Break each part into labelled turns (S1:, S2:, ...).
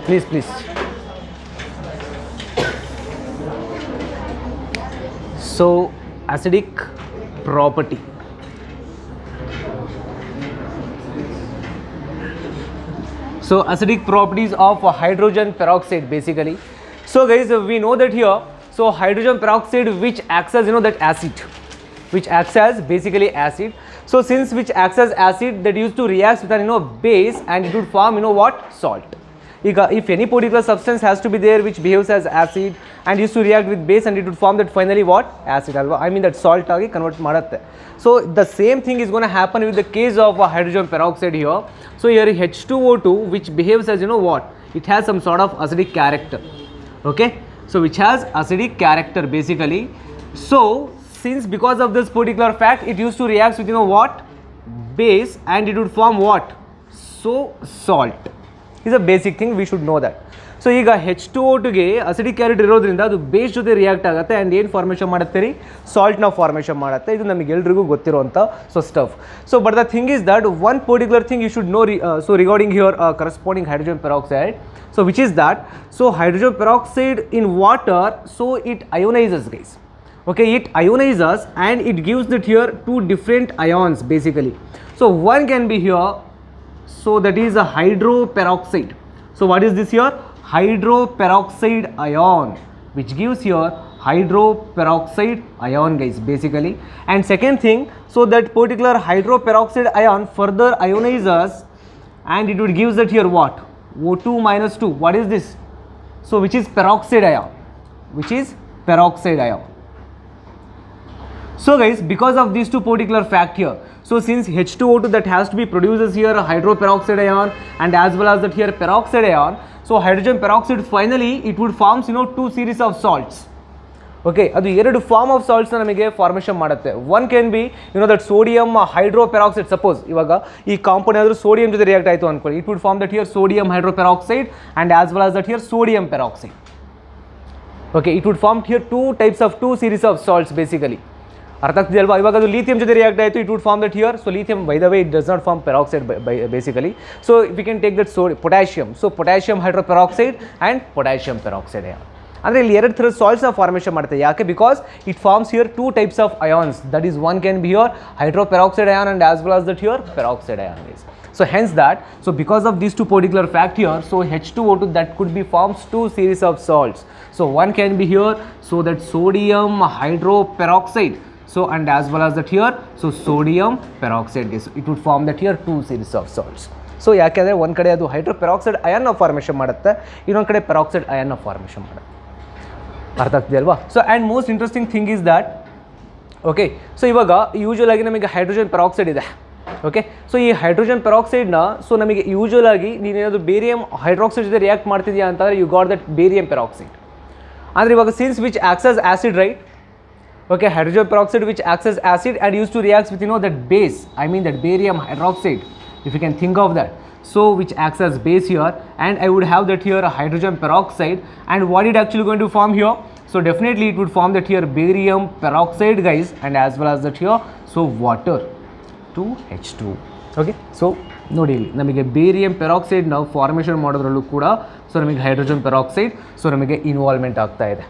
S1: Please. So acidic property. So acidic properties of hydrogen peroxide basically. So guys, we know that here, so hydrogen peroxide which acts as that acid, which acts as basically acid. So since which acts as acid, that used to react with an base, and it would form what, salt. If any particular substance has to be there which behaves as acid and used to react with base, and it would form that finally what, acid alva, I mean that salt agi convert ಮಾಡುತ್ತೆ. So the same thing is going to happen with the case of hydrogen peroxide here. So here H2O2 which behaves as what, it has some sort of acidic character. Okay, so which has acidic character basically. So since because of this particular fact, it used to react with what, base, and it would form what, so salt is a basic thing, we should know that. So ಈಗ H2O2 ಗೆ acidic character ಇರೋದ್ರಿಂದ ಅದು base ಜೊತೆ react ಆಗುತ್ತೆ and ಏನು formation ಮಾಡುತ್ತೆ ರೀ, ಸಾಲ್ಟ್ನ formation ಮಾಡುತ್ತೆ. ಇದು ನಮಗೆಲ್ರಿಗೂ ಗೊತ್ತಿರೋಂಥ stuff. So but the thing is that one particular thing you should know so regarding your corresponding hydrogen peroxide. So which is that, so hydrogen peroxide in water, so it ionises guys. Okay, it ionizes and it gives that here two different ions basically. So one can be here, so that is a hydroperoxide. So what is this here, hydroperoxide ion, which gives here hydroperoxide ion guys basically. And second thing, so that particular hydroperoxide ion further ionizes and it would gives that here what, O2 minus 2. What is this, so which is peroxide ion, which is peroxide ion. So guys, because of these two particular fact here, so since H2O2 that has to be produces here a hydroperoxide ion and as well as that here peroxide ion, so hydrogen peroxide finally it would forms two series of salts. Okay, ಅದು ಎರಡು form of ಸಾಲ್ಟ್ಸ್ನ ನಮಗೆ formation ಮಾಡುತ್ತೆ. One can be that sodium hydroperoxide. Suppose ಇವಾಗ ಈ compound ಏನಾದರೂ sodium ಜೊತೆ react ಆಯಿತು ಅನ್ಕೊಳ್ಳಿ, it would form that here sodium hydroperoxide and as well as that here sodium peroxide. Okay, it would form here two types of two series of salts basically. ಅರ್ಥ ಆಗ್ತಿದೆ ಅಲ್ವಾ? ಇವಾಗ ಅದು lithium ಜೊತೆ react ಆಯಿತು, it would form that here, so lithium by the way it does not form peroxide basically. So we can take that potassium, so potassium hydroperoxide and potassium peroxide ion. ಅಂದರೆ ಇಲ್ಲಿ ಎರಡು ಥರದ ಸಾಲ್ಟ್ಸ್ನ formation ಮಾಡುತ್ತೆ. ಯಾಕೆ? Because it forms here two types of ions, that is one can be here hydroperoxide ion and as well as that here peroxide ion is. So hence that, so because of these two particular fact here, so H2O2 that could be forms two series of salts. So one can be here, so that sodium hydroperoxide, so and as well as that here, so sodium peroxide gas, it would form that here two series of salts. So ಯಾಕೆಂದರೆ ಒಂದು ಕಡೆ ಅದು ಹೈಡ್ರೋಪೆರಾಕ್ಸೈಡ್ ಅಯಾನ್ನ formation ಮಾಡುತ್ತೆ, ಇನ್ನೊಂದು ಕಡೆ peroxide ಅಯಾನ್ನ formation ಮಾಡುತ್ತೆ. ಅರ್ಥ ಆಗ್ತಿದೆ ಅಲ್ವಾ? So and most interesting thing is that, okay, so ಇವಾಗ ಯೂಶುವಲ್ ಆಗಿ ನಮಗೆ ಹೈಡ್ರೋಜನ್ ಪೆರಾಕ್ಸೈಡ್ ಇದೆ. ಓಕೆ, ಸೊ ಈ ಹೈಡ್ರೋಜನ್ ಪೆರಾಕ್ಸೈಡ್ನ, ಸೊ ನಮಗೆ ಯೂಶುವಲ್ ಆಗಿ ನೀನೇನಾದರೂ ಬೇರಿಯಂ ಹೈಡ್ರಾಕ್ಸೈಡ್ ಜೊತೆ ರಿಯಾಕ್ಟ್ ಮಾಡ್ತಿದ್ಯಾ ಅಂತಂದರೆ you got that barium peroxide. ಅಂದರೆ ಇವಾಗ since which acts as acid, right? Okay, hydrogen peroxide which acts as acid and used to react with that base, I mean that barium hydroxide, if you can think of that, so which acts as base here, and I would have that here a hydrogen peroxide, and what it actually going to form here, so definitely it would form that here barium peroxide guys, and as well as that here, so water, 2H2. Okay, so ನೋಡಿ ನಮಗೆ barium peroxide ನಾವು formation ಮಾಡೋದ್ರಲ್ಲೂ ಕೂಡ so ನಮಗೆ hydrogen peroxide so ನಮಗೆ involvement ಆಗ್ತಾ ಇದೆ.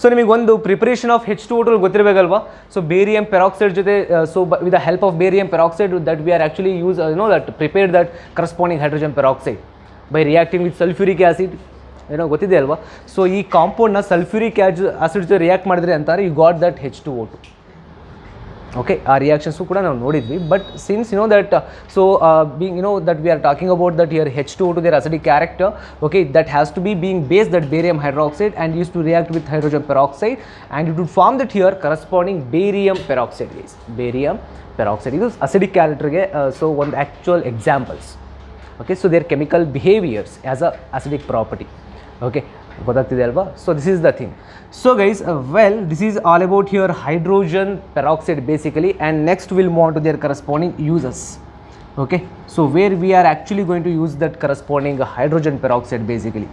S1: So ನಿಮಗೊಂದು ಪ್ರಿಪರೇಷನ್ ಆಫ್ H2O2 ಗೊತ್ತಿರಬೇಕಲ್ವಾ? ಸೊ ಬೇರಿಯಂ ಪೆರಾಕ್ಸೈಡ್ ಜೊತೆ, so with the help of barium peroxide that we are actually use that prepare that corresponding hydrogen peroxide by reacting with sulphuric acid. ಗೊತ್ತಿದೆ ಅಲ್ವಾ? So ಈ ಕಾಂಪೌಂಡ್ನ sulphuric acid ಜೊತೆ react ಮಾಡಿದ್ರೆ ಅಂತಾರೆ you got that H2O2. Okay, ಆ reactions ಕೂಡ ನಾವು ನೋಡಿದ್ವಿ. But since that so being that we are talking about that here H2O2 their acidic character, okay, that has to be being base that barium hydroxide and used to react with hydrogen peroxide and it would form that here corresponding barium peroxide guys, barium peroxide. This acidic character ge so one actual examples. Okay, so their chemical behaviors as a acidic property. Okay, ಗೊತ್ತಾಗ್ತಿದೆ ಅಲ್ವಾ? So this is the thing. So guys, well this is all about here hydrogen peroxide basically, and next will move on to their corresponding uses. Okay, so where we are actually going to use that corresponding hydrogen peroxide basically.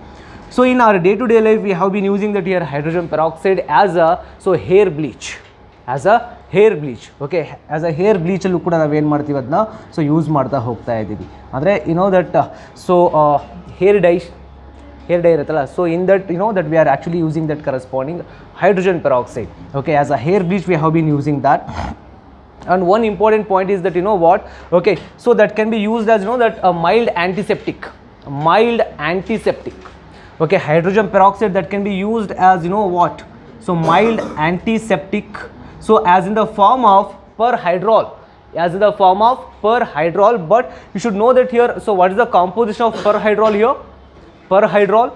S1: So in our day to day life we have been using that here hydrogen peroxide as a hair bleach, as a hair bleach. Okay, as a hair bleach ಅಲ್ಲೂ ಕೂಡ ನಾವು ಏನು ಮಾಡ್ತೀವಿ ಅದನ್ನ so use ಮಾಡ್ತಾ ಹೋಗ್ತಾ ಇದ್ದೀವಿ. ಅಂದರೆ that so hair dye hair dye ಇರುತ್ತಲ್ಲ, so in that that we are actually using that corresponding hydrogen peroxide. Okay, as a hair bleach we have been using that. And one important point is that what, okay, so that can be used as that a mild antiseptic. Okay, hydrogen peroxide that can be used as what, so mild antiseptic, so as in the form of perhydrol, but you should know that here, so what is the composition of perhydrol here? Perhydrol,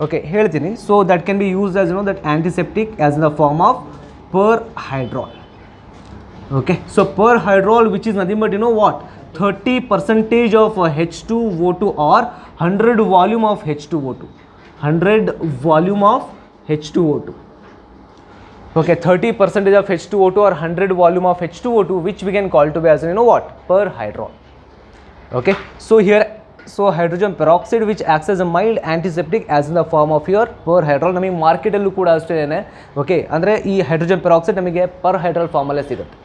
S1: okay, ಹೇಳ್ತೀನಿ, so that can be used as that antiseptic as in the form of perhydrol. Okay, so perhydrol, which is nothing but what, 30% of H2O2 or 100 volume of H2O2. 100 volume of H2O2. Okay, 30% of H2O2 or 100 volume of H2O2, which we can call to be as what, perhydrol. Okay, so here, so hydrogen peroxide which acts as a mild antiseptic as in the form of your perhydrol. ನಮಗೆ ಮಾರ್ಕೆಟಲ್ಲೂ ಕೂಡ ಅಷ್ಟೇನೆ, okay, ಅಂದರೆ ಈ hydrogen peroxide ನಮಗೆ perhydrol ಫಾರ್ಮಲ್ಲೇ ಸಿಗುತ್ತೆ.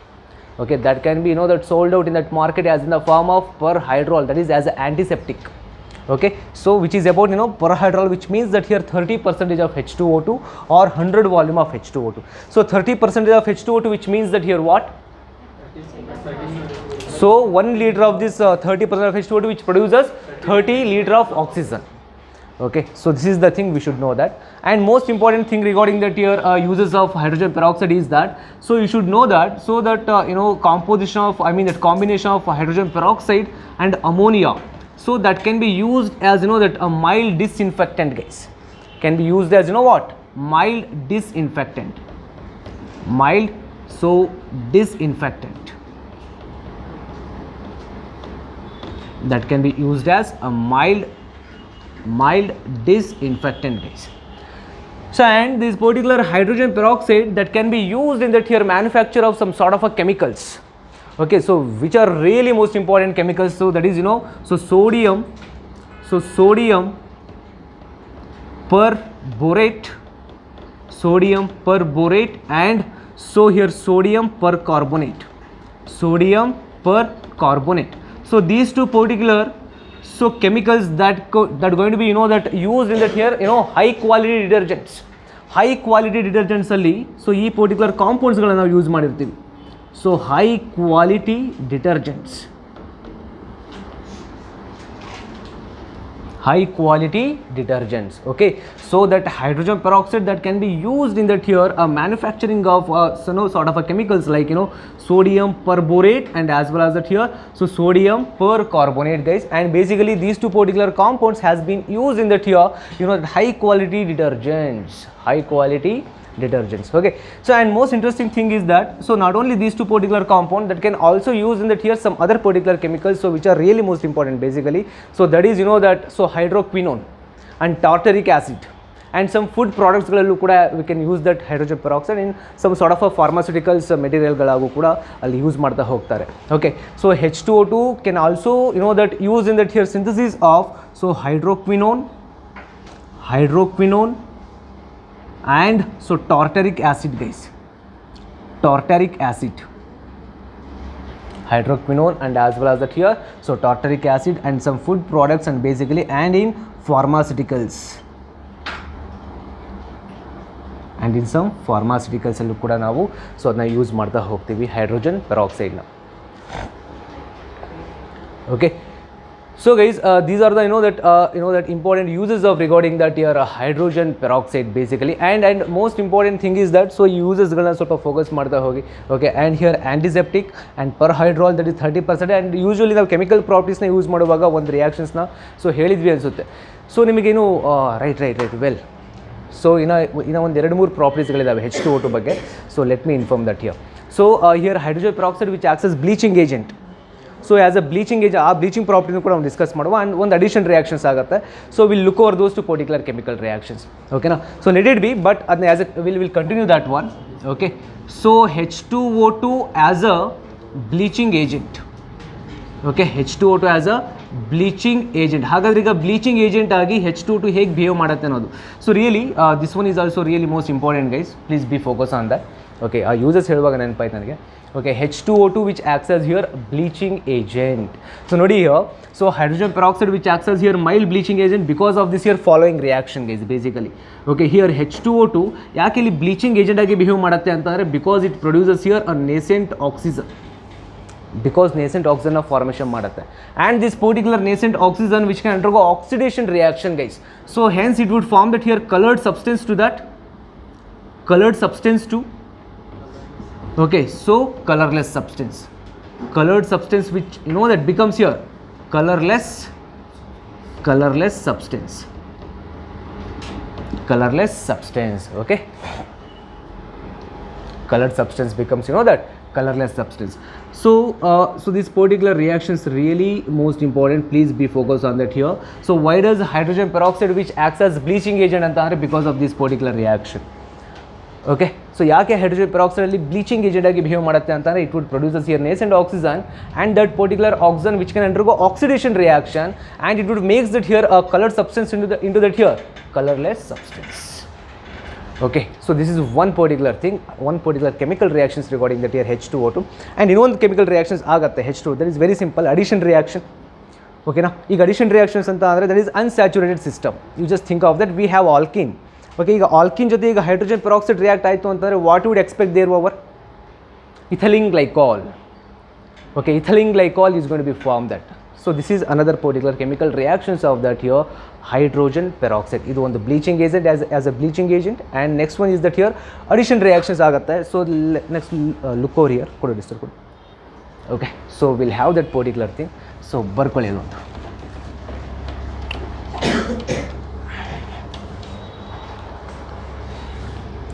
S1: Okay, that can be that sold out in that market as in the form of perhydrol, that is as an antiseptic. Okay, so which is about perhydrol, which means that here 30% of H2O2 or 100 volume of H2O2. So 30% of H2O2, which means that here what, so 1 liter of this 30% of H2O2 which produces 30 liter of oxygen. Okay, so this is the thing we should know that. And most important thing regarding that here uses of hydrogen peroxide is that, so you should know that, so that composition of, I mean that combination of hydrogen peroxide and ammonia, so that can be used as that a mild disinfectant, guys, can be used as what, mild disinfectant, mild, so disinfectant, that can be used as a mild disinfectant, guys. So and this particular hydrogen peroxide that can be used in that here manufacture of some sort of a chemicals. Okay, so which are really most important chemicals, so that is so sodium perborate, and so here sodium percarbonate. So these two particular, so chemicals that going to be that used in that here high quality detergents ಅಲ್ಲಿ, so ಈ particular compounds ಗಳನ್ನು ನಾವು use ಮಾಡಿರ್ತೀವಿ. So high quality detergents, okay, so that hydrogen peroxide that can be used in that here manufacturing of sort of a chemicals like sodium perborate and as well as that here so sodium percarbonate, guys. And basically these two particular compounds has been used in that here high quality detergents. Okay, so and most interesting thing is that, so not only these two particular compounds that can also use in that here some other particular chemicals, so which are really most important basically, so that is that so hydroquinone and tartaric acid, and some food products gallallu kuda we can use that hydrogen peroxide in some sort of a pharmaceuticals material galagu kuda alli use ಮಾಡ್ತಾ ಹೋಗ್ತಾರೆ. Okay, so H2O2 can also that use in that here synthesis of so hydroquinone and so tartaric acid, guys, hydroquinone and as well as that here so tartaric acid and some food products and basically and in pharmaceuticals ಅಲ್ಲೂ ಕೂಡ ನಾವು so ಅದನ್ನ use ಮಾಡ್ತಾ ಹೋಗ್ತೀವಿ hydrogen ಪೆರಾಕ್ಸೈಡ್ನ. Okay, so guys these are the that important uses of regarding that here hydrogen peroxide basically. And most important thing is that so uses galna ಸ್ವಲ್ಪ focus ಮಾಡ್ತಾ ಹೋಗಿ. Okay, and here antiseptic and perhydrol, that is 30%. and usually ನಾವು chemical ಪ್ರಾಪರ್ಟೀಸ್ನ use ಮಾಡುವಾಗ ಒಂದು ರಿಯಾಕ್ಷನ್ಸ್ನ so ಹೇಳಿದ್ವಿ ಅನಿಸುತ್ತೆ. So ನಿಮಗೇನು right well, so ಇನ್ನು ಒಂದು 2-3 ಪ್ರಾಪರ್ಟೀಸ್ಗಳಿದ್ದಾವೆ H2O2 ಬಗ್ಗೆ. So let me inform that here. So here hydrogen peroxide which acts as bleaching agent. So as a bleaching age ಆ ಬ್ಲೀಚಿಂಗ್ ಪ್ರಾಪರ್ಟಿನೂ ಕೂಡ ನಾವು ಡಿಸ್ಕಸ್ ಮಾಡುವ. ಆ್ಯಂಡ್ ಒಂದು ಅಡಿಷನ್ ರಿಯಾಕ್ಷನ್ಸ್ ಆಗುತ್ತೆ. So will look over those two particular chemical reactions. ಓಕೆನಾ, so let it be, but ಅದನ್ನ as a will continue that one. Okay, so H2O2 as a bleaching agent. Okay, H2O2 as a bleaching agent. ಹಾಗಾದ್ರೆ ಈಗ bleaching agent ಆಗಿ H2O2 ಹೇಗೆ behave ಮಾಡುತ್ತೆ ಅನ್ನೋದು. So really this one is also really most important, guys. Please be focus on that. Okay, ಆ uses ಹೇಳುವಾಗ ನೆನಪಾಯ್ತು ನನಗೆ. Okay, H2O2 which acts as here bleaching agent. So nodi here, so hydrogen peroxide which acts as here mild bleaching agent because of this here following reaction guys basically. Okay, here H2O2 ಯಾಕೆ ಇಲ್ಲಿ bleaching agent ಆಗಿ behave ಮಾಡುತ್ತೆ ಅಂತಂದರೆ because it produces here a nascent oxygen. Because nascent oxygen formation ಮಾಡುತ್ತೆ, and this particular nascent oxygen which can undergo oxidation reaction guys, so hence it would form that here colored substance to that colored substance to, okay, so colorless substance, colored substance which you know that becomes here colorless substance, colorless substance. Okay, colored substance becomes you know that colorless substance. So so this particular reaction is really most important, please be focused on that here. So why does hydrogen peroxide which acts as bleaching agent antare? Because of this particular reaction. Okay, so ಯಾಕೆ hydrogen peroxide ಅಲ್ಲಿ bleaching agent ಆಗಿ behave ಮಾಡುತ್ತೆ ಅಂತಂದರೆ it would produces here nascent oxygen, and that particular oxygen which can undergo oxidation reaction, and it would makes that here a coloured substance into that here colorless substance. Okay, so this is one particular thing, one particular chemical reactions regarding that here H2O2, and ಇನ್ನೊಂದು chemical reactions ಆಗುತ್ತೆ H2, that is very simple, addition reaction. ಓಕೆನಾ, ಈಗ addition reactions ಅಂತ ಅಂದರೆ that is unsaturated system. You just think of that we have alkyne. Okay, ಈಗ alkyne ಜೊತೆ ಈಗ hydrogen peroxide react ಆಯಿತು ಅಂತಂದರೆ what would expect there over ethylene glycol. Okay, ethylene glycol is going to be form that. So this is another particular chemical reactions of that here hydrogen peroxide. ಇದು ಒಂದು bleaching agent as a bleaching agent, and next one is that here addition reactions ಆಗುತ್ತೆ. So next look over here, ಕೊಡು ಡಿಸ್ಟರ್ ಕೊಡು. Okay, so will have that particular thing. So ಬರ್ಕೊಳ್ಳಿ ಅದು ಒಂದು.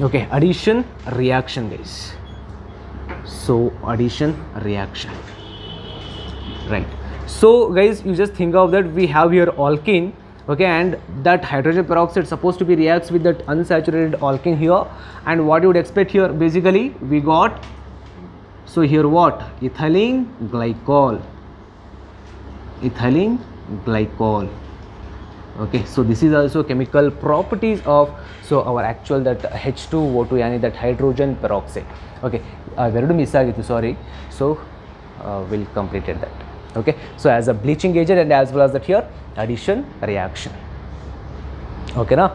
S1: Okay, addition reaction guys. So addition reaction, right? So guys, you just think of that we have here alkene, okay, and that hydrogen peroxide supposed to be reacts with that unsaturated alkene here, and what you would expect here basically we got, so here what, ethylene glycol, ethylene glycol. Okay, so this is also chemical properties of so our actual that H2O2 yani that hydrogen peroxide. Okay, verudu miss agittu, sorry. So we'll completed that. Okay, so as a bleaching agent and as well as that here addition reaction. Okay na.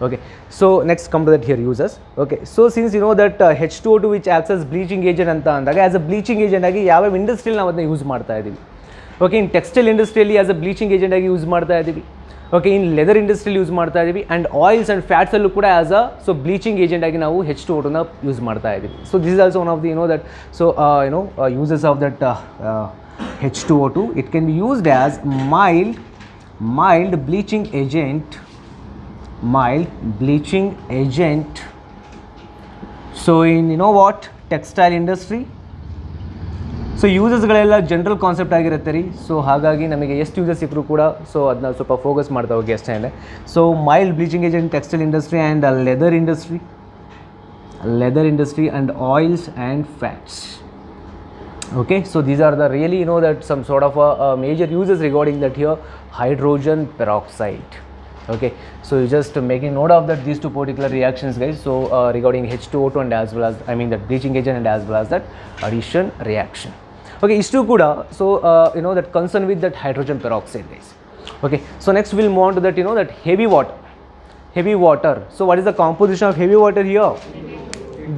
S1: Okay, so next come to that here uses. Okay, so since you know that H2O2 which acts as bleaching agent anta andaga, as a bleaching agent agi ಯಾವ ಇಂಡಸ್ಟ್ರಿಯಲ್ಲಿ ನಾವು ಅದನ್ನ use ಮಾಡ್ತಾ ಇದ್ದೀವಿ. Okay, in textile ಇಂಡಸ್ಟ್ರಿಯಲ್ಲಿ as a bleaching agent ಆಗಿ use ಮಾಡ್ತಾ ಇದ್ದೀವಿ. ಓಕೆ, ಇನ್ ಲೆದರ್ ಇಂಡಸ್ಟ್ರಿಯಲ್ಲಿ ಯೂಸ್ ಮಾಡ್ತಾ ಇದ್ದೀವಿ, ಆ್ಯಂಡ್ ಆಯಿಲ್ಸ್ ಆ್ಯಂಡ್ ಫ್ಯಾಟ್ಸಲ್ಲೂ ಕೂಡ as a so bleaching agent ಆಗಿ ನಾವು H2O2ನ ಯೂಸ್ ಮಾಡ್ತಾ ಇದ್ದೀವಿ. So this is also one of the that so uses of that H2O2. It can be used as mild bleaching agent, so in what, textile industry. So ಯೂಸಸ್ಗಳೆಲ್ಲ general concept ಆಗಿರುತ್ತೆ ರೀ. So ಹಾಗಾಗಿ ನಮಗೆ ಎಷ್ಟು uses ಸಿಕ್ಕರೂ ಕೂಡ so ಅದನ್ನ ಸ್ವಲ್ಪ ಫೋಕಸ್ ಮಾಡ್ತಾ ಹೋಗಿ ಅಷ್ಟೇ. So mild bleaching agent textile industry and leather industry and oils and fats. Okay, so these are the really that some sort of major uses regarding that here hydrogen peroxide. Okay, so you just making note of that these two particular reactions guys. So regarding H2O2 and as well as that bleaching agent and as well as that addition reaction. Okay, ishtu kuda so that concern with that hydrogen peroxide guys. Okay, so next we'll move on to that that heavy water. So what is the composition of heavy water here?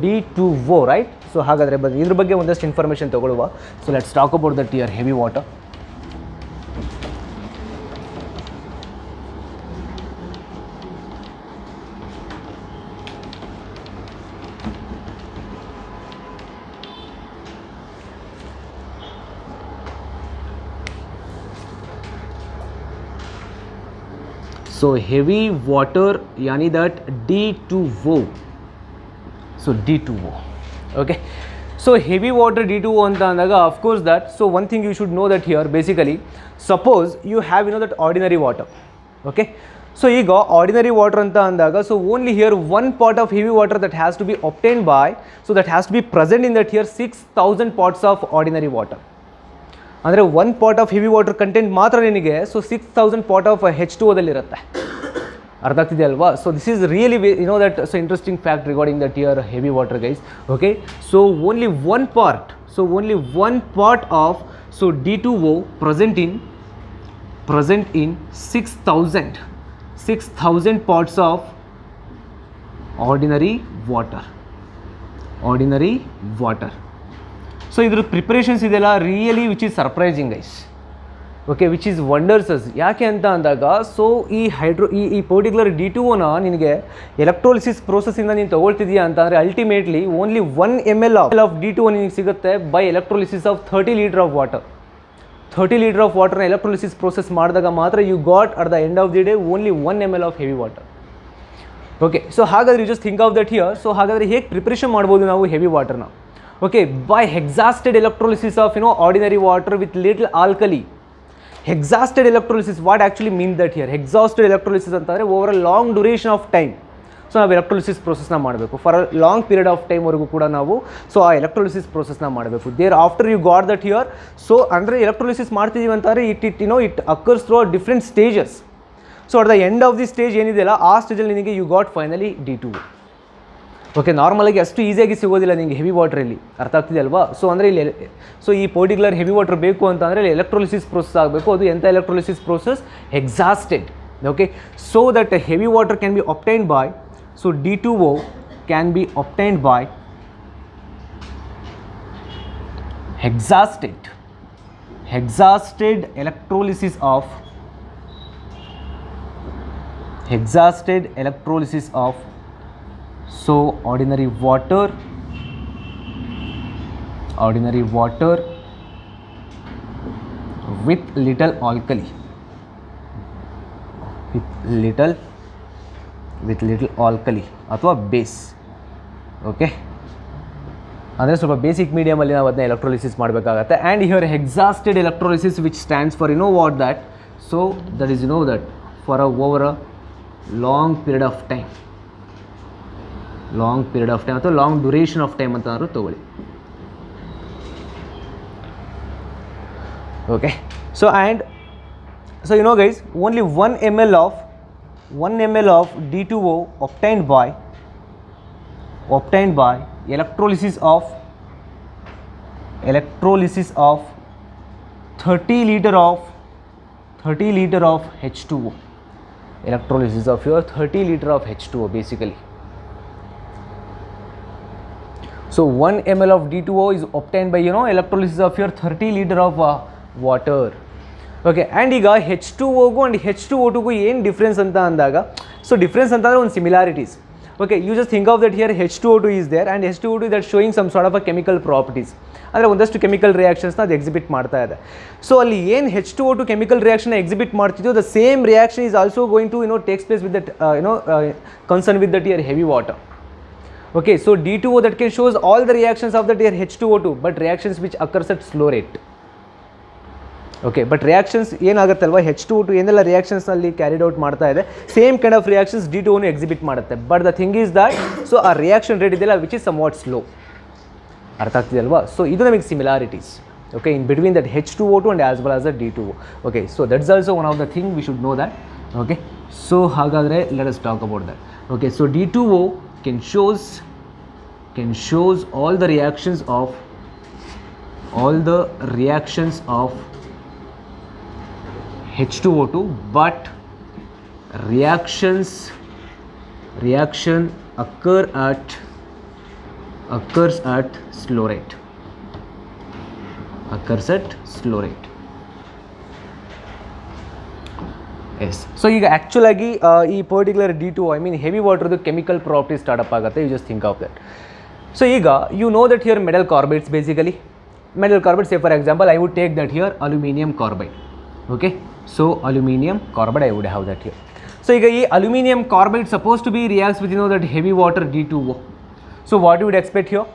S1: D2O, right? So hagadre idr bagge ondastu information tagoluva. So let's talk about that here heavy water. So heavy water yani that D2O. So D2O. Okay, so heavy water D2O anta andaga of course that, so one thing you should know that here basically suppose you have that ordinary water. Okay, so ಈಗ ordinary water anta andaga, so only here one part of heavy water that has to be obtained by, so that has to be present in that here 6000 parts of ordinary water. ಅಂದರೆ one part of heavy water content ಮಾತ್ರ ನಿನಗೆ so 6000 part of H2O ದಲ್ಲಿರುತ್ತೆ. ಅರ್ಥ ಆಗ್ತಿದೆ ಅಲ್ವಾ? So this is really that so interesting fact regarding that year heavy water guys. Okay, so only one part of so D2O present in 6,000 parts of ordinary water. So ಇದ್ರ preparations ಇದೆಲ್ಲ really which is surprising guys. Okay, which is wondrous. ಯಾಕೆ ಅಂತ ಅಂದಾಗ so ಈ particular D2Oನ ನಿನಗೆ electrolysis ಪ್ರೋಸೆಸ್ಸಿಂದ ನೀನು ತೊಗೊಳ್ತಿದ್ಯಾ ಅಂತ ಅಂದರೆ ultimately only 1 ml of D2O ನಿನಗೆ ಸಿಗುತ್ತೆ by electrolysis of 30 litre of water. 30 litre of ವಾಟರ್ನ ಎಲೆಕ್ಟ್ರೋಲಿಸಿಸ್ ಪ್ರೋಸೆಸ್ ಮಾಡಿದಾಗ ಮಾತ್ರ you got at the end of the day only 1 ml of heavy water. Okay, so ಹಾಗಾದರೆ you just think of that here. So ಹಾಗಾದರೆ ಹೇಗೆ preparation ಮಾಡ್ಬೋದು ನಾವು heavy ವಾಟರ್ನ? Okay, by exhausted electrolysis of ordinary water with little alkali. Exhausted electrolysis what actually mean that here? Exhausted electrolysis ಅಂತಂದರೆ over a long duration of time so ನಾವು electrolysis ಪ್ರೋಸೆಸ್ನ ಮಾಡಬೇಕು. For a long period of ಟೈಮ್ವರೆಗೂ ಕೂಡ ನಾವು so ಆ electrolysis ಪ್ರೋಸೆಸ್ನ ಮಾಡಬೇಕು. There after you got that here. So ಅಂದರೆ ಎಲೆಕ್ಟ್ರೋಲಿಸಿಸ್ ಮಾಡ್ತಿದ್ದೀವಿ ಅಂತಂದರೆ it occurs through different stages. So at the end of the stage ಏನಿದೆಯಲ್ಲ ಆ ಸ್ಟೇಜಲ್ಲಿ ನಿನಗೆ you got finally D2O. Okay, ನಾರ್ಮಲಾಗಿ ಅಷ್ಟು ಈಸಿಯಾಗಿ ಸಿಗೋದಿಲ್ಲ ನಿಮಗೆ ಹೆವಿ ವಾಟ್ರಲ್ಲಿ. ಅರ್ಥ ಆಗ್ತಿದೆ ಅಲ್ವಾ? ಸೊ ಅಂದರೆ ಇಲ್ಲಿ ಸೊ ಈ ಪರ್ಟಿಕ್ಯುಲರ್ ಹೆವಿ ವಾಟರ್ ಬೇಕು ಅಂತ ಅಂದರೆ ಇಲ್ಲಿ ಎಲೆಕ್ಟ್ರೋಲಿಸಿಸ್ ಪ್ರೋಸೆಸ್ ಆಗಬೇಕು. ಅದು ಎಂಥ electrolysis process? Exhausted. Okay, so that heavy water can be obtained by so D2O can be obtained by hexa state electrolysis of so ordinary water with little alkali ಅಥವಾ base. Okay, ಅಂದರೆ ಸ್ವಲ್ಪ basic ಮೀಡಿಯಮಲ್ಲಿ ನಾವು ಅದನ್ನ electrolysis ಮಾಡಬೇಕಾಗತ್ತೆ. And here exhausted electrolysis which stands for what that so that is that for over a long period of time ಅಥವಾ long duration of time ಅಂತಂದ್ರೂ ತೊಗೊಳ್ಳಿ. Okay, so and so guys only 1 ml of D2O obtained by electrolysis of 30 liter of H2O. Electrolysis of your 30 liter of H2O basically. So 1 ml of D2O is obtained by electrolysis of your 30 liter of water. Okay, and ಈಗ H2Oಗೂ and H2O2ಗೂ ಏನು difference ಅಂತ ಅಂದಾಗ so difference ಅಂತಂದರೆ ಒಂದು similarities. Okay, you just think of that here H2O2 is there and H2O2 that showing some sort of a chemical properties. ಅಂದರೆ ಒಂದಷ್ಟು chemical ರಿಯಾಕ್ಷನ್ಸ್ನ ಅದು exhibit ಮಾಡ್ತಾ ಇದೆ. ಸೊ ಅಲ್ಲಿ ಏನು H2O2 ಕೆಮಿಕಲ್ ರಿಯಾಕ್ಷನ್ನ ಎಕ್ಸಿಬಿಟ್ ಮಾಡ್ತಿದ್ದೋ the same reaction is also going to takes place with that concern with that here heavy water. Okay, so D2O that can shows all the reactions of that here H2O2 but reactions which occurs at slow rate. Okay, but reactions ಏನಾಗುತ್ತೆ ಅಲ್ವಾ H2O2 ಏನೆಲ್ಲ reactions ಅಲ್ಲಿ carried out ಮಾಡ್ತಾ ಇದೆ same kind of reactions D2O exhibit ಮಾಡುತ್ತೆ. But the thing is that so ಆ reaction rate ಇದೆಯಲ್ಲ which is somewhat slow. ಅರ್ಥ ಆಗ್ತಿದೆ ಅಲ್ವಾ? ಸೊ ಇದು ನಮಗೆ similarities okay in between that H2O2 and as well as the D2O. Okay, so that's also one of the thing we should know that. Okay, so ಹಾಗಾದರೆ let us talk about that. Okay, so D2O can shows all the reactions of H2O2 but reaction occurs at slow rate. Yes, so ಈಗ actual ಆಗಿ ಈ particular D2O I mean heavy ವಾಟರ್ದು chemical property start up ಆಗುತ್ತೆ. You just think of that. So ಈಗ you know that here metal carbides basically metal carbide, say for example I would take that here aluminum carbide. Okay, so aluminum carbide I would have that here. So ಈಗ ಈ aluminum carbide supposed to be reacts with that heavy water D2O. So what you would expect here?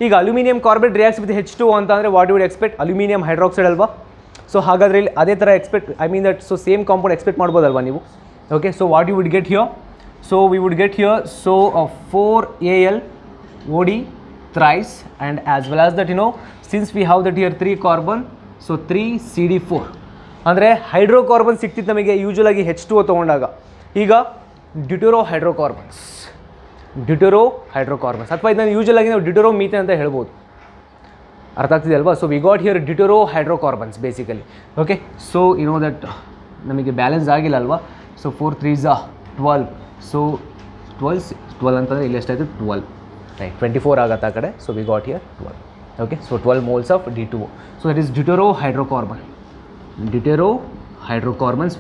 S1: ಈಗ aluminum carbide reacts with H2O ಅಂತ ಅಂದರೆ what you would expect? aluminum hydroxide ಅಲ್ವಾ? So ಹಾಗಾದರೆ ಇಲ್ಲಿ ಅದೇ ಥರ expect I mean that so same compound expect ಮಾಡ್ಬೋದಲ್ವಾ ನೀವು? Okay, so what you would get here? So we would get here so 4Al OD thrice and as well as that since we have that here 3 carbon so 3CD4 ಅಂದರೆ hydrocarbon ಸಿಕ್ತಿತ್ತು ನಮಗೆ usual ಆಗಿ H2O ತೊಗೊಂಡಾಗ. ಈಗ ಡ್ಯೂಟೆರೋಹೈಡ್ರೋಕಾರ್ಬನ್ಸ್. ಡ್ಯೂಟೆರೋಹೈಡ್ರೋಕಾರ್ಬನ್ಸ್ ಅಥವಾ ಇದನ್ನು usual ಆಗಿ ನಾವು ಡ್ಯೂಟೆರೋಮೀಥೇನ್ ಅಂತ ಹೇಳ್ಬೋದು. ಅರ್ಥ ಆಗ್ತಿದೆ ಅಲ್ವಾ? So we got here deuterohydrocarbons basically. Okay, so you know that ನಮಗೆ ಬ್ಯಾಲೆನ್ಸ್ ಆಗಿಲ್ಲ ಅಲ್ವಾ? So 4 3s 12. ಸೊ 12 ಅಂತಂದರೆ ಇಲ್ಲಿ ಎಷ್ಟಾಯಿತು? 12, ರೈಟ್. 24 ಆಗುತ್ತೆ ಆ ಕಡೆ. So we got here 12. Okay, so 12 moles of D2O. So that is deuterohydrocarbon. Deuterohydrocarbons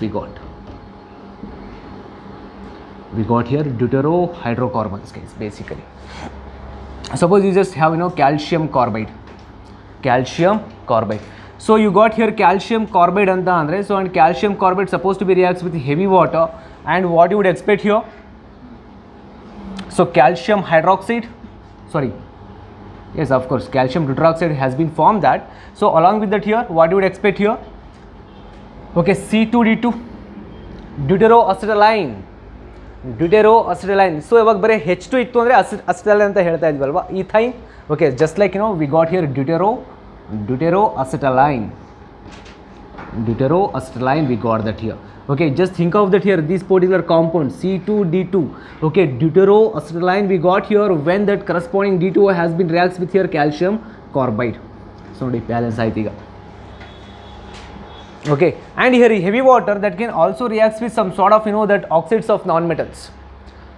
S1: we got here deuterohydrocarbons, guys, basically. Suppose you just have, calcium carbide. So you got here calcium carbide anta andre, so and calcium carbide supposed to be reacts with heavy water, and what you would expect here? So calcium hydroxide, sorry, yes, of course, calcium tetroxide has been formed that. So along with that here, what you would expect here? Okay, C2D2, deuteroacetylene. So ಇವಾಗ ಬರೀ H2 ಇತ್ತು ಅಂದರೆ acetyl ಅಂತ ಹೇಳ್ತಾ ಇದ್ವಲ್ವಾ, ethyne. Okay, just like we got here deuteroacetylene we got that here. Okay, just think of that here, this particular compound C2D2. Okay, deuteroacetylene we got here when that corresponding D2O has been reacts with here calcium carbide. So ನೋಡಿ balance ಆಯ್ತು ಈಗ. Okay, and here heavy water that can also reacts with some sort of that oxides of non-metals,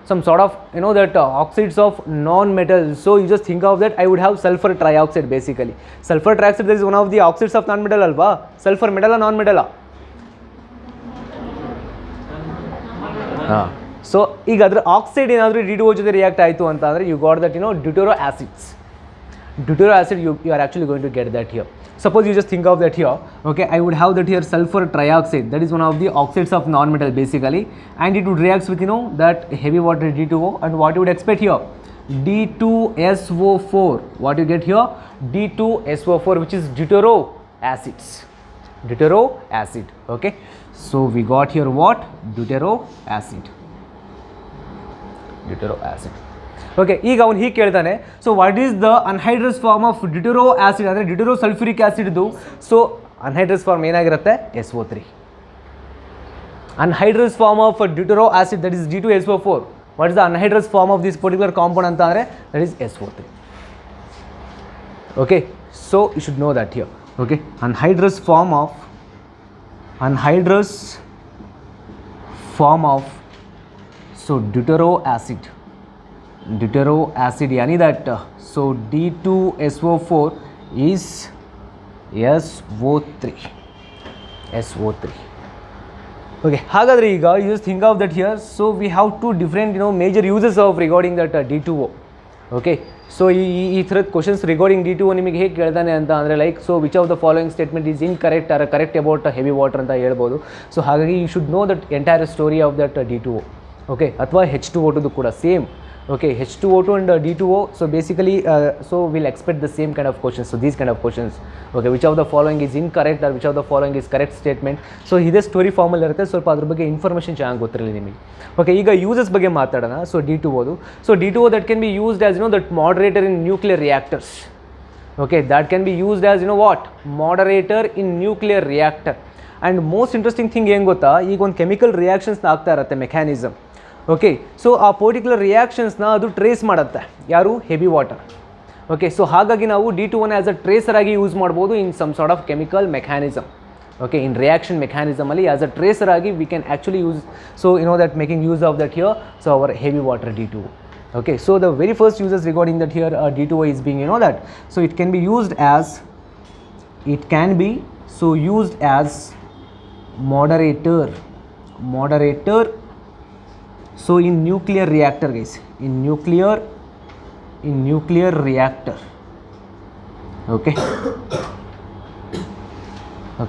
S1: some sort of that oxides of non-metals. So you just think of that, I would have sulfur trioxide basically. Sulfur trioxide, that is one of the oxides of non-metal alva. Sulfur metal or non-metal? So ಈಗ ಅದರ oxide ಏನಾದರೂ D2O ಜೊತೆ react ಆಯಿತು ಅಂತ ಅಂದರೆ you got that deutero acids. Deutero acid you are actually going to get that here. Suppose you just think of that here, okay, I would have that here sulfur trioxide, that is one of the oxides of non-metal basically, and it would react with that heavy water D2O, and what you would expect here? D2SO4. What you get here? D2SO4, which is deutero acids. Deutero acid. Okay, so we got here what? Deutero acid. Okay, ಈಗ ಅವ್ನು ಹೀಗೆ ಕೇಳ್ತಾನೆ, so what is the anhydrous form of deutero acid ಅಂದರೆ deutero sulphuric ಆಸಿಡ್ದು. So anhydrous form ಏನಾಗಿರುತ್ತೆ? SO3. Anhydrous form of deutero acid that is D2SO4. What is the anhydrous form of this particular compound ಅಂತ ಅಂದರೆ that is SO3. Okay, so you should know that here. Okay, anhydrous form of so deutero acid yani that so D2SO4 is SO3. Okay, ಹಾಗಾದರೆ ಈಗ you just think of that here, so we have two different major uses of regarding that D2O. Okay, so ಈ ಥರದ questions regarding D2O ನಿಮಗೆ ಹೇಗೆ ಕೇಳ್ತಾನೆ ಅಂತ ಅಂದರೆ like, so which of the following statement is incorrect or correct about heavy water ಅಂತ ಹೇಳ್ಬೋದು. So ಹಾಗಾಗಿ you should know that entire story of that D2O. Okay, ಅಥವಾ H2O2 ಕೂಡ same. Okay, H2O2 and D2O, so basically so we'll expect the same kind of questions, so these kind of questions. Okay, which of the following is incorrect or which of the following is correct statement. So ಇದೇ story ಫಾರ್ಮಲ್ಲಿ ಇರುತ್ತೆ, ಸ್ವಲ್ಪ ಅದ್ರ ಬಗ್ಗೆ information ಚೆನ್ನಾಗಿ ಗೊತ್ತಿರಲಿ ನಿಮಗೆ. Okay, ಈಗ ಯೂಸಸ್ ಬಗ್ಗೆ ಮಾತಾಡೋಣ. So D2O that can be used as that moderator in nuclear reactors. Okay, that can be used as what? Moderator in nuclear reactor. And most interesting thing ಏನು ಗೊತ್ತಾ, ಈಗ ಒಂದು ಕೆಮಿಕಲ್ ರಿಯಾಕ್ಷನ್ಸ್ ಆಗ್ತಾ ಇರುತ್ತೆ mechanism. Okay, so ಆ particular ರಿಯಾಕ್ಷನ್ಸ್ನ ಅದು trace ಮಾಡುತ್ತೆ, ಯಾರು? Heavy water. ಓಕೆ, ಸೊ ಹಾಗಾಗಿ ನಾವು D2O ಆ್ಯಸ್ ಅ ಟ್ರೇಸರ್ ಆಗಿ ಯೂಸ್ ಮಾಡ್ಬೋದು in some sort of chemical mechanism. Okay, in reaction ಮೆಕ್ಯಾನಿಸಮಲ್ಲಿ ಆ್ಯಸ್ ಅ ಟ್ರೇಸರ್ ಆಗಿ we can actually use. So that making use of that here, so our heavy water D2O. Okay, so the very first uses regarding that here D2O is being that, so it can be used as moderator. So in nuclear reactor, guys, in nuclear reactor. Okay,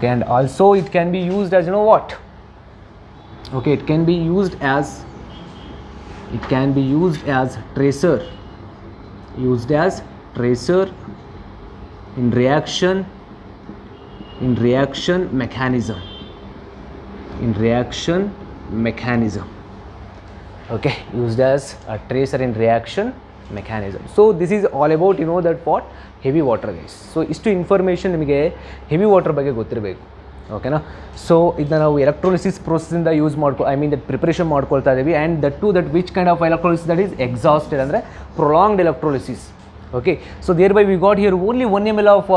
S1: and also it can be used as what? Okay, it can be used as tracer. In reaction mechanism. Okay, used as a tracer in reaction mechanism. So this is all about that what? Heavy water, guys. So ಇಷ್ಟು information ನಿಮಗೆ heavy water ಬಗ್ಗೆ ಗೊತ್ತಿರಬೇಕು. ಓಕೆನಾ. So ಇದನ್ನ ನಾವು electrolysis ಪ್ರೋಸೆಸ್ಸಿಂದ use that preparation ಮಾಡ್ಕೊಳ್ತಾ ಇದ್ದೀವಿ. And that to that which kind of electrolysis that is exhausted ಅಂದರೆ prolonged electrolysis. Okay, so thereby we got here only 1 ml of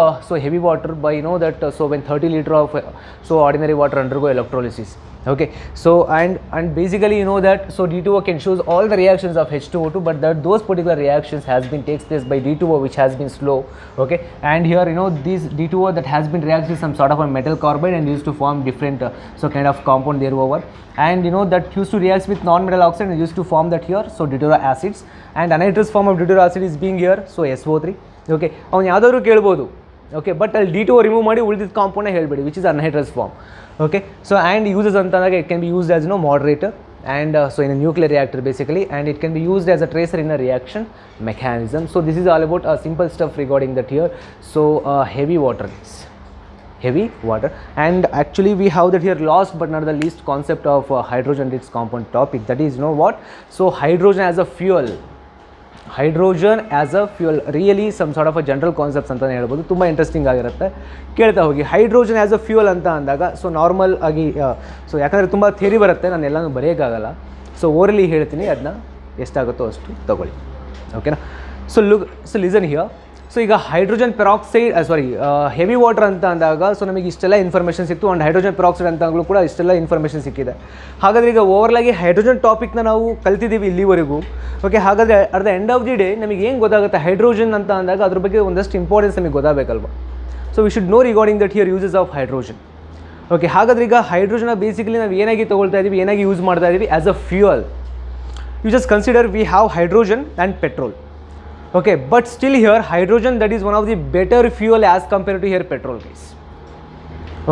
S1: heavy water by that when 30 liter of ordinary water undergo electrolysis. Okay, so and basically that D2O can shows all the reactions of H2O2, but that those particular reactions has been takes place by D2O which has been slow. Okay, and here this D2O that has been reacts with some sort of a metal carbide and used to form different kind of compound there over, and that used to react with non-metal oxide and used to form that here deuteric acids, and anhydrous form of deuteric acid is being here SO3. Okay, ಅವನು ಯಾವ್ದಾದ್ರು ಕೇಳ್ಬೋದು. Okay, but ಅಲ್ಲಿ D2O remove ಮಾಡಿ ಉಳಿದಿದ್ದ ಕಾಂಪೌಂಡ್ನ ಹೇಳ್ಬೇಡಿ which is anhydrous form. Okay, so and uses ಅಂತಂದಾಗ it can be used as moderator and in a nuclear reactor basically, and it can be used as a tracer in a reaction mechanism. So this is all about simple stuff regarding that here. So heavy water is heavy water, and actually we have that here last but not the least concept of hydrogen and its compound topic, that is what. So hydrogen as a fuel, really some sort of a general concepts ಅಂತಲೇ ಹೇಳ್ಬೋದು. ತುಂಬ interesting ಆಗಿರುತ್ತೆ, ಕೇಳ್ತಾ ಹೋಗಿ. Hydrogen as a fuel ಅಂತ ಅಂದಾಗ normal ಆಗಿ ಯಾಕಂದರೆ ತುಂಬ ಥಿಯರಿ ಬರುತ್ತೆ, ನಾನು ಎಲ್ಲನೂ ಬರೆಯೋಕ್ಕಾಗಲ್ಲ. ಓರಲಿ ಹೇಳ್ತೀನಿ, ಅದನ್ನ ಎಷ್ಟಾಗುತ್ತೋ ಅಷ್ಟು ತಗೊಳ್ಳಿ. ಓಕೆನಾ. Listen here. ಈಗ ಹೈಡ್ರೋಜನ್ ಪೆರಾಕ್ಸೈಡ್ ಹೆವಿ ವಾಟರ್ ಅಂತ ಅಂದಾಗ ನಮಗೆ ಇಷ್ಟೆಲ್ಲ ಇನ್ಫಾರ್ಮೇಷನ್ ಸಿಕ್ತು, ಆ್ಯಂಡ್ ಹೈಡ್ರೋಜನ್ ಪೆರಾಕ್ಸೈಡ್ ಅಂತಾಗಲೂ ಕೂಡ ಇಷ್ಟೆಲ್ಲ ಇನ್ಫಾರ್ಮೇಷನ್ ಸಿಕ್ಕಿದೆ. ಹಾಗಾದರೆ ಈಗ ಓವರ್ಲಾಗಿ ಹೈಡ್ರೋಜನ್ ಟಾಪಿಕ್ನ ನಾವು ಕಲ್ತಿದ್ದೀವಿ ಇಲ್ಲಿವರೆಗೂ. ಓಕೆ, ಹಾಗಾದರೆ at the end of the day ನಮಗೆ ಏನು ಗೊತ್ತಾಗುತ್ತೆ ಹೈಡ್ರೋಜನ್ ಅಂತ ಅಂದಾಗ ಅದ್ರ ಬಗ್ಗೆ ಒಂದಷ್ಟು ಇಂಪಾರ್ಟೆನ್ಸ್ ನಮಗೆ ಗೊತ್ತಾಗಬೇಕಲ್ವ. We should know regarding that here uses of hydrogen. Okay, ಹಾಗಾದರೆ ಈಗ ಹೈಡ್ರೋಜನ್ ಬೇಸಿಕಲಿ ನಾವು ಏನಾಗಿ ತೊಗೊಳ್ತಾ ಇದ್ದೀವಿ, ಏನಾಗಿ ಯೂಸ್ ಮಾಡ್ತಾ ಇದ್ದೀವಿ as a fuel. You just consider we have hydrogen and petrol. Okay, but still here hydrogen that is one of the better fuel as compared to here petrol, guys.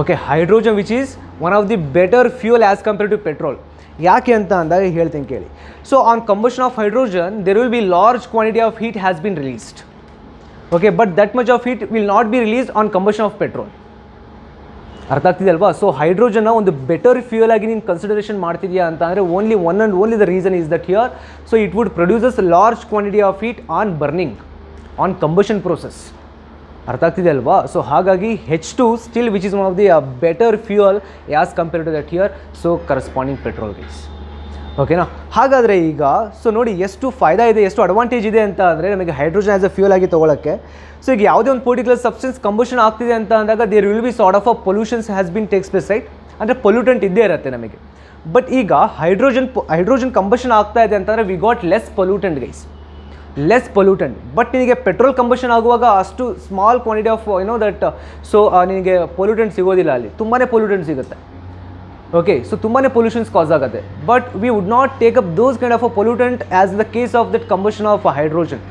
S1: Okay, hydrogen which is one of the better fuel as compared to petrol. ಯಾಕೆ ಅಂತ ಅಂದಾಗ ಹೇಳ್ತೀನಿ ಕೇಳಿ. On combustion of hydrogen there will be large quantity of heat has been released. Okay, but that much of heat will not be released on combustion of petrol. ಅರ್ಥ ಆಗ್ತಿದೆ ಅಲ್ವಾ. ಹೈಡ್ರೋಜನ್ನ ಒಂದು better fuel ಆಗಿ ನೀನು ಕನ್ಸಿಡರೇಷನ್ ಮಾಡ್ತಿದ್ಯಾ ಅಂತ ಅಂದರೆ only the reason is that here it would produces large quantity of heat on burning, on combustion process. ಅರ್ಥ ಆಗ್ತಿದೆ ಅಲ್ವಾ. ಹಾಗಾಗಿ H2 still which is one of the better fuel as compared to that here corresponding petrol guys. ಓಕೆನಾ. ಹಾಗಾದರೆ ಈಗ ನೋಡಿ ಎಷ್ಟು ಫಾಯ್ದಾ ಇದೆ, ಎಷ್ಟು ಅಡ್ವಾಂಟೇಜ್ ಇದೆ ಅಂತ ಅಂದರೆ ನಮಗೆ ಹೈಡ್ರೋಜನ್ ಆ್ಯಸ್ ಅ ಫ್ಯೂಯಲ್ ಆಗಿ ತೊಗೊಳಕ್ಕೆ. ಈಗ ಯಾವುದೇ ಒಂದು ಪರ್ಟಿಕ್ಯುಲರ್ ಸಬ್ಸ್ಟೆನ್ಸ್ ಕಂಬಷನ್ ಆಗ್ತಿದೆ ಅಂತ ಅಂದಾಗ there will be sort of a pollutions has been takes place, right. ಅಂದರೆ ಪೊಲ್ಯೂಟೆಂಟ್ ಇದ್ದೇ ಇರುತ್ತೆ ನಮಗೆ. ಬಟ್ ಈಗ ಹೈಡ್ರೋಜನ್ ಕಂಬಷನ್ ಆಗ್ತಾ ಇದೆ ಅಂತಂದರೆ we got less pollutant guys, less pollutant. But ನಿನಗೆ ಪೆಟ್ರೋಲ್ ಕಂಬಷನ್ ಆಗುವಾಗ ಅಷ್ಟು ಸ್ಮಾಲ್ ಕ್ವಾಂಟಿಟಿ ಆಫ್ ದಟ್ ನಿನಗೆ ಪೊಲ್ಯೂಟೆಂಟ್ ಸಿಗೋದಿಲ್ಲ, ಅಲ್ಲಿ ತುಂಬಾ ಪೊಲ್ಯೂಟೆಂಟ್ ಸಿಗುತ್ತೆ. ಓಕೆ, ತುಂಬಾ ಪೊಲ್ಯೂಷನ್ಸ್ ಕಾಸ್ ಆಗುತ್ತೆ. But we would not take up those kind of a pollutant as the case of that combustion of hydrogen.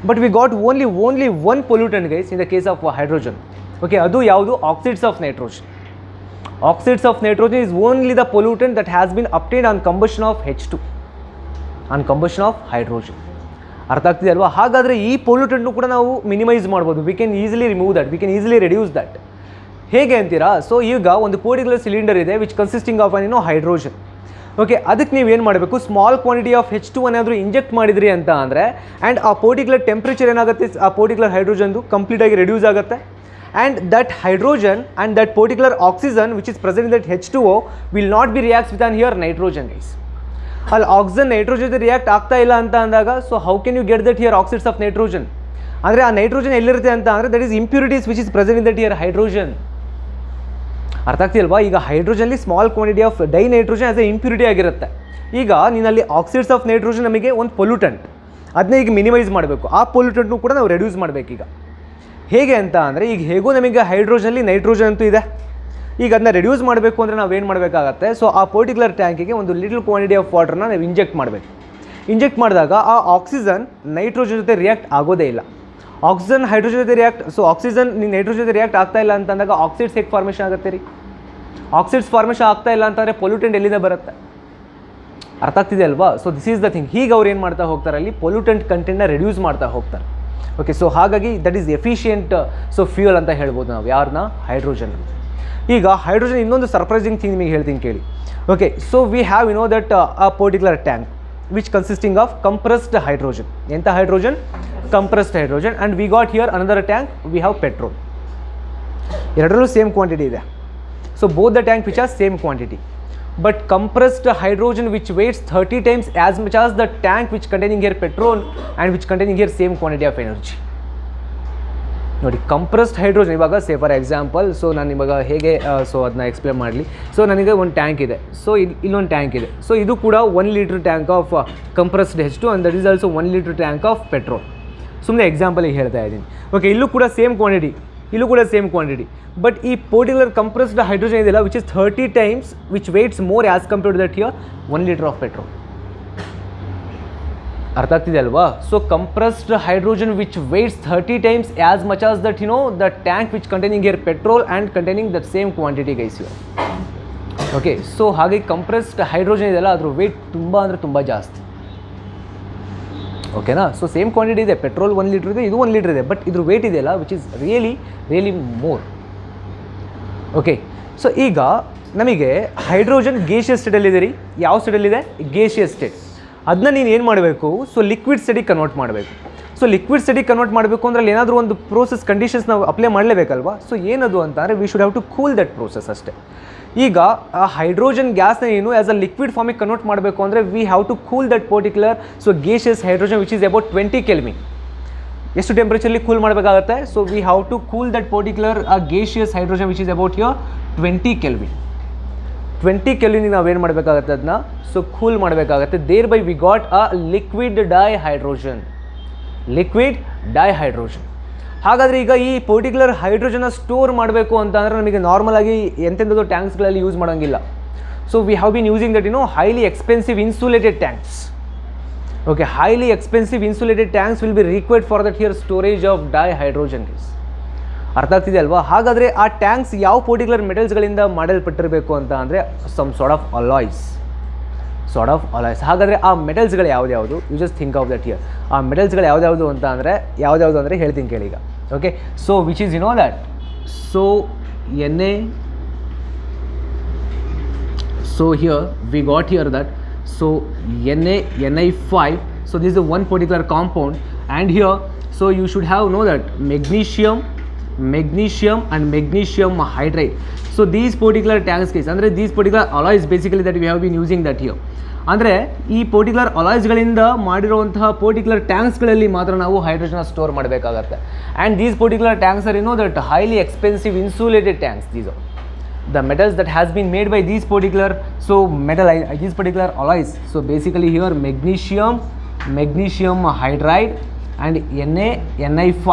S1: But we got only one pollutant guys in the case of hydrogen. Okay, ಅದು ಯಾವುದು? Oxides of nitrogen. Oxides of nitrogen is only the pollutant that has been obtained on combustion of H2, on combustion of hydrogen. ಅರ್ಥ ಆಗ್ತಿದೆ ಅಲ್ವಾ. ಹಾಗಾದರೆ ಈ ಪೊಲ್ಯೂಟೆಂಟ್ನು ಕೂಡ ನಾವು minimise ಮಾಡ್ಬೋದು. We can easily remove that, we can easily reduce that. ಹೇಗೆ ಅಂತೀರಾ? ಈಗ ಒಂದು ಪರ್ಟಿಕ್ಯುಲರ್ ಸಿಲಿಂಡರ್ ಇದೆ which consisting of hydrogen. Okay, ಅದಕ್ಕೆ ನೀವೇನು ಮಾಡಬೇಕು, ಸ್ಮಾಲ್ ಕ್ವಾಂಟಿಟಿ ಆಫ್ H2 ಏನಾದರೂ ಇಂಜೆಕ್ಟ್ ಮಾಡಿದ್ರಿ ಅಂತ ಅಂದರೆ, ಆ್ಯಂಡ್ ಆ ಪರ್ಟಿಕ್ಯುಲರ್ ಟೆಂಪ್ರೇಚರ್ ಏನಾಗುತ್ತೆ, ಆ ಪರ್ಟಿಕ್ಯುಲರ್ ಹೈಡ್ರೋಜನ್ದು ಕಂಪ್ಲೀಟಾಗಿ ರೆಡ್ಯೂಸ್ ಆಗುತ್ತೆ. And that hydrogen and that particular oxygen which is present in that H2O will not be reacts with on here nitrogen guys. ಅಲ್ಲಿ ಆಕ್ಸಿಜನ್ ನೈಟ್ರೋಜನ್ ರಿಯಾಕ್ಟ್ ಆಗ್ತಾ ಇಲ್ಲ ಅಂತ ಅಂದಾಗ how can you get that here oxides of nitrogen? ಅಂದರೆ ಆ nitrogen ಎಲ್ಲಿರುತ್ತೆ ಅಂತ ಅಂದರೆ that is impurities which is present in that here hydrogen. ಅರ್ಥ ಆಗ್ತಿಲ್ವಾ. ಈಗ ಹೈಡ್ರೋಜನ್ಲಿ small quantity of di nitrogen as A impurity ಆಗಿರುತ್ತೆ. ಈಗ ನೀನಲ್ಲಿ ಆಕ್ಸೈಡ್ಸ್ ಆಫ್ ನೈಟ್ರೋಜನ್ ನಮಗೆ ಒಂದು ಪೊಲ್ಯೂಟೆಂಟ್, ಅದನ್ನ ಈಗ ಮಿನಿಮೈಸ್ ಮಾಡಬೇಕು. ಆ ಪೊಲ್ಯೂಟೆಂಟ್ನು ಕೂಡ ನಾವು ರೆಡ್ಯೂಸ್ ಮಾಡಬೇಕೀಗ. ಹೇಗೆ ಅಂತ ಅಂದರೆ ಈಗ ಹೇಗೋ ನಮಗೆ ಹೈಡ್ರೋಜನ್ಲಿ ನೈಟ್ರೋಜನ್ ಅಂತೂ ಇದೆ, ಈಗ ಅದನ್ನ ರೆಡ್ಯೂಸ್ ಮಾಡಬೇಕು ಅಂದರೆ ನಾವೇನು ಮಾಡಬೇಕಾಗತ್ತೆ, ಆ ಪರ್ಟಿಕ್ಯುಲರ್ ಟ್ಯಾಂಕಿಗೆ ಒಂದು ಲಿಟಲ್ ಕ್ವಾಂಟಿಟಿ ಆಫ್ ವಾಟರ್ನ ನಾವು ಇಂಜೆಕ್ಟ್ ಮಾಡಬೇಕು. ಇಂಜೆಕ್ಟ್ ಮಾಡಿದಾಗ ಆ ಆಕ್ಸಿಜನ್ ನೈಟ್ರೋಜನ್ ಜೊತೆ ರಿಯಾಕ್ಟ್ ಆಗೋದೇ ಇಲ್ಲ. ಆಕ್ಸಿಜನ್ ಹೈಡ್ರೋಜನ್ ಜೊತೆ ರಿಯಾಕ್ಟ್, ಆಕ್ಸಿಜನ್ ನೈಟ್ರೋಜನ್ ಜೊತೆ ರಿಯಾಕ್ಟ್ ಆಗ್ತಾ ಇಲ್ಲ ಅಂತಂದಾಗ ಆಕ್ಸೈಡ್ಸ್ ಹೇಗೆ ಫಾರ್ಮೇಷನ್ ಆಗುತ್ತೆ ರೀ? ಆಕ್ಸೈಡ್ಸ್ ಫಾರ್ಮೇಷನ್ ಆಗ್ತಾ ಇಲ್ಲ ಅಂತಂದರೆ ಪೊಲ್ಯೂಟೆಂಟ್ ಎಲ್ಲಿಂದ ಬರುತ್ತೆ? ಅರ್ಥ ಆಗ್ತಿದೆ ಅಲ್ವಾ. This is the thing. ಹೀಗೆ ಅವ್ರು ಏನು ಮಾಡ್ತಾ ಹೋಗ್ತಾರೆ, ಅಲ್ಲಿ ಪೊಲ್ಯೂಟೆಂಟ್ ಕಂಟೆಂಟ್ನ ರೆಡ್ಯೂಸ್ ಮಾಡ್ತಾ ಹೋಗ್ತಾರೆ. ಓಕೆ, ಹಾಗಾಗಿ ದಟ್ ಈಸ್ ಎಫಿಷಿಯೆಂಟ್ ಫ್ಯೂಯಲ್ ಅಂತ ಹೇಳ್ಬೋದು ನಾವು ಯಾರನ್ನ, ಹೈಡ್ರೋಜನ್. ಈಗ ಹೈಡ್ರೋಜನ್ ಇನ್ನೊಂದು ಸರ್ಪ್ರೈಸಿಂಗ್ ಥಿಂಗ್ ನಿಮಗೆ ಹೇಳ್ತೀನಿ ಕೇಳಿ. Okay, we have that a particular tank which consisting of compressed hydrogen. ಎಂಥ hydrogen? compressed hydrogen, and we got here another tank, we have petrol. ಎರಡರಲ್ಲೂ ಸೇಮ್ ಕ್ವಾಂಟಿಟಿ ಇದೆ. So both the tank which has same quantity. But compressed hydrogen which weighs 30 times as much as the tank which containing here petrol and which containing here same quantity of energy. ನೋಡಿ compressed hydrogen ಇವಾಗ say for example, so ನಾನು ಇವಾಗ ಹೇಗೆ so ಅದನ್ನ explain ಮಾಡಲಿ. So ನನಗೆ ಒಂದು tank ಇದೆ, ಸೊ ಇಲ್ಲೊಂದು ಟ್ಯಾಂಕ್ ಇದೆ. ಸೊ ಇದು ಕೂಡ 1 litre tank of compressed H2 and that is also 1 litre tank of petrol. ಸುಮ್ಮನೆ ಎಕ್ಸಾಂಪಲಿಗೆ ಹೇಳ್ತಾ ಇದ್ದೀನಿ. ಓಕೆ, ಇಲ್ಲೂ ಕೂಡ ಸೇಮ್ ಕ್ವಾಂಟಿಟಿ, ಬಟ್ ಈ ಪರ್ಟಿಕ್ಯುಲರ್ ಕಂಪ್ರೆಸ್ಡ್ ಹೈಡ್ರೋಜನ್ ಇದೆಯಲ್ಲ which is 30 times which weights more as compared to that here 1 litre of petrol. ಅರ್ಥ ಆಗ್ತಿದೆ ಅಲ್ವಾ? So compressed hydrogen which weights 30 times as much as that the tank which containing here petrol and containing that same quantity guys you. Okay, so ಹಾಗೆ compressed hydrogen ಇದೆಯಲ್ಲ ಅದ್ರ weight ತುಂಬ ಅಂದರೆ ತುಂಬ ಜಾಸ್ತಿ. ಓಕೆನಾ? ಸೊ ಸೇಮ್ ಕ್ವಾಂಟಿಟಿ ಇದೆ, petrol 1 litre ಇದೆ, ಇದು 1 ಲೀಟ್ರ್ ಇದೆ, ಬಟ್ ಇದ್ರ ವೇಟ್ ಇದೆಯಲ್ಲ which is really more. Okay, so ಈಗ ನಮಗೆ ಹೈಡ್ರೋಜನ್ ಗೇಷಿಯಸ್ ಸ್ಟೇಟಲ್ಲಿದೆ ರೀ. ಯಾವ ಸ್ಟೇಟಲ್ಲಿದೆ? Gaseous state. ಅದನ್ನ ನೀನು ಏನು ಮಾಡಬೇಕು? ಸೊ ಲಿಕ್ವಿಡ್ ಸ್ಟೇಟಿಗೆ ಕನ್ವರ್ಟ್ ಮಾಡಬೇಕು. ಸೊ ಲಿಕ್ವಿಡ್ ಸ್ಟೇಟಿಗೆ ಕನ್ವರ್ಟ್ ಮಾಡಬೇಕು ಅಂದರೆ ಅಲ್ಲಿ ಏನಾದರೂ ಒಂದು ಪ್ರೋಸೆಸ್ ಕಂಡೀಷನ್ಸ್ ನಾವು ಅಪ್ಲೈ ಮಾಡಲೇಬೇಕಲ್ವಾ? ಸೊ ಏನದು ಅಂತಂದರೆ we should have to cool that process ಅಷ್ಟೇ. ಈಗ ಆ ಹೈಡ್ರೋಜನ್ ಗ್ಯಾಸ್ನ ಏನು ಆ್ಯಸ್ ಅ ಲಿಕ್ವಿಡ್ ಫಾರ್ಮಿಗೆ ಕನ್ವರ್ಟ್ ಮಾಡಬೇಕು ಅಂದರೆ we have to cool that particular so gaseous hydrogen which is about 20 kelvin. ಎಷ್ಟು ಟೆಂಪ್ರೇಚರ್ಲಿ ಕೂಲ್ ಮಾಡಬೇಕಾಗುತ್ತೆ? So we have to cool that particular gaseous hydrogen which is about here 20 kelvin. 20 ಕೆಲ್ವಿನಿಗೆ ನಾವೇನು ಮಾಡಬೇಕಾಗತ್ತೆ? ಅದನ್ನ ಸೊ ಕೂಲ್ ಮಾಡಬೇಕಾಗತ್ತೆ. Thereby we got a liquid dihydrogen. ಹಾಗಾದರೆ ಈಗ ಈ ಪರ್ಟಿಕ್ಯುಲರ್ ಹೈಡ್ರೋಜನ್ನ ಸ್ಟೋರ್ ಮಾಡಬೇಕು ಅಂತ ಅಂದರೆ ನಮಗೆ ನಾರ್ಮಲಾಗಿ ಎಂತೆಂಥದ್ದು ಟ್ಯಾಂಕ್ಸ್ಗಳಲ್ಲಿ ಯೂಸ್ ಮಾಡೋಂಗಿಲ್ಲ. So we have been using that highly expensive insulated tanks. Okay, highly expensive insulated tanks will be required for that here storage of dihydrogen guys. ಅರ್ಥ ಆಗ್ತಿದೆ ಅಲ್ವಾ? ಹಾಗಾದರೆ ಆ ಟ್ಯಾಂಕ್ಸ್ ಯಾವ ಪರ್ಟಿಕ್ಯುಲರ್ ಮೆಟಲ್ಸ್ಗಳಿಂದ ಮಾಡಲ್ಪಟ್ಟಿರಬೇಕು ಅಂತ ಅಂದರೆ ಸಮ್ ಸಾರ್ಟ್ ಆಫ್ ಅಲಾಯ್ಸ್. ಹಾಗಾದರೆ ಆ ಮೆಟಲ್ಸ್ಗಳು ಯಾವ್ದು? You just think of that here. ಆ ಮೆಟಲ್ಸ್ಗಳು ಯಾವ್ದು ಅಂತ ಅಂದರೆ ಯಾವ್ದು ಅಂದರೆ ಹೇಳ್ತೀನಿ ಕೇಳಿ ಈಗ. Okay, so which is that so Na. So here we got here that so Ni5. So this is one particular compound and here so you should have know that magnesium and magnesium hydride. So these particular tanks case ಅಂದರೆ these particular alloys basically that we have been using that here. ಅಂದರೆ ಈ particular ಅಲಾಯ್ಸ್ಗಳಿಂದ ಮಾಡಿರುವಂತಹ particular ಟ್ಯಾಂಕ್ಸ್ಗಳಲ್ಲಿ ಮಾತ್ರ ನಾವು hydrogen store ಮಾಡಬೇಕಾಗತ್ತೆ. And these particular tanks are that highly expensive insulated tanks. These are the metals that has been made by these particular these particular alloys. So basically here magnesium hydride and NaNi5.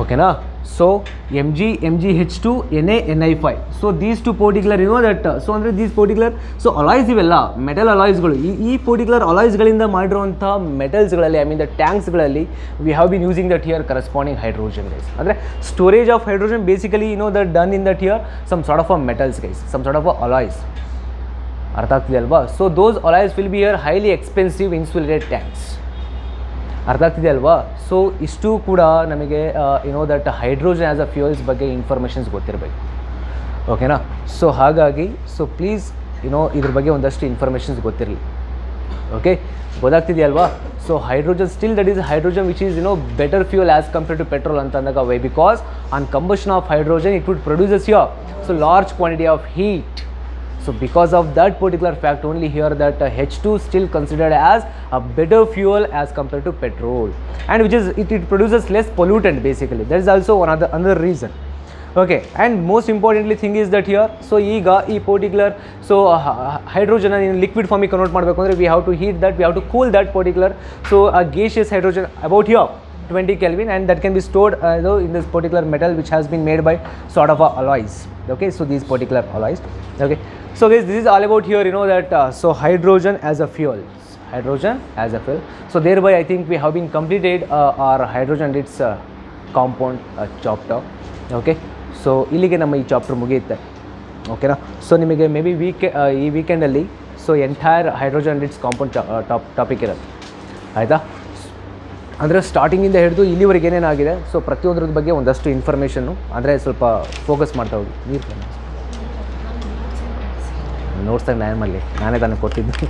S1: Okay na? So MgH2 NaNi5. So these two particular that so andre these particular so alloys ivella metal alloys galu ee particular alloys galinda ಮಾಡಿರುವಂತ metals ಗಳಲ್ಲಿ I mean the tanks ಗಳಲ್ಲಿ we have been using that here corresponding hydrogen guys. Andre storage of hydrogen basically that done in that here some sort of a metals guys, some sort of a alloys. ಅರ್ಥ ಆಗ್ತಿದೆ ಅಲ್ವಾ? So those alloys will be here highly expensive insulated tanks. ಅರ್ಥ ಆಗ್ತಿದೆ ಅಲ್ವಾ? So ಇಷ್ಟು ಕೂಡ ನಮಗೆ that hydrogen as a fuels ಬಗ್ಗೆ ಇನ್ಫಾರ್ಮೇಷನ್ಸ್ ಗೊತ್ತಿರಬೇಕು. ಓಕೆನಾ? ಸೊ ಹಾಗಾಗಿ ಸೊ ಪ್ಲೀಸ್ ಇದ್ರ ಬಗ್ಗೆ ಒಂದಷ್ಟು ಇನ್ಫಾರ್ಮೇಷನ್ಸ್ ಗೊತ್ತಿರಲಿ. ಓಕೆ, ಗೊತ್ತಾಗ್ತಿದೆಯಲ್ವಾ? So hydrogen still that is hydrogen which is better fuel as compared to petrol ಅಂತ ಅಂದಾಗ why because on combustion of hydrogen it would produces here so large quantity of heat. So because of that particular fact only here that H2 still considered as a better fuel as compared to petrol, and which is it produces less pollutant basically. There is also another reason. Okay, and most importantly thing is that here so ಈಗ ಈ particular so hydrogen in liquid form convert ಮಾಡಬೇಕು ಅಂದರೆ we have to heat that, we have to cool that particular so a gaseous hydrogen about here 20 Kelvin, and that can be stored in this particular metal which has been made by sort of alloys. Okay, so these particular alloys. Okay, so guys, this is all about here that so hydrogen as a fuel. So thereby I think we have been completed our hydrogen and its compound chapter. Okay, so ಇಲ್ಲಿಗೆ ನಮ್ಮ ಈ chapter ಮುಗಿಯುತ್ತೆ. ಓಕೆನಾ? So ನಿಮಗೆ may be ಈ ವೀಕೆಂಡಲ್ಲಿ so entire hydrogen and its compound topic ಇರುತ್ತೆ. ಆಯಿತಾ? ಅಂದರೆ ಸ್ಟಾರ್ಟಿಂಗಿಂದ ಹಿಡಿದು ಇಲ್ಲಿವರೆಗೆ ಏನೇನಾಗಿದೆ ಸೊ ಪ್ರತಿಯೊಂದ್ರ ಬಗ್ಗೆ ಒಂದಷ್ಟು ಇನ್ಫಾರ್ಮೇಷನ್ನು ಅಂದರೆ ಸ್ವಲ್ಪ ಫೋಕಸ್ ಮಾಡ್ತಾ ಹೋಗಿ. ನೀರು ನೋಡ್ಸ್ದಾಗ ನಾನೇ ತಾನೇ ಕೊಟ್ಟಿದ್ದು.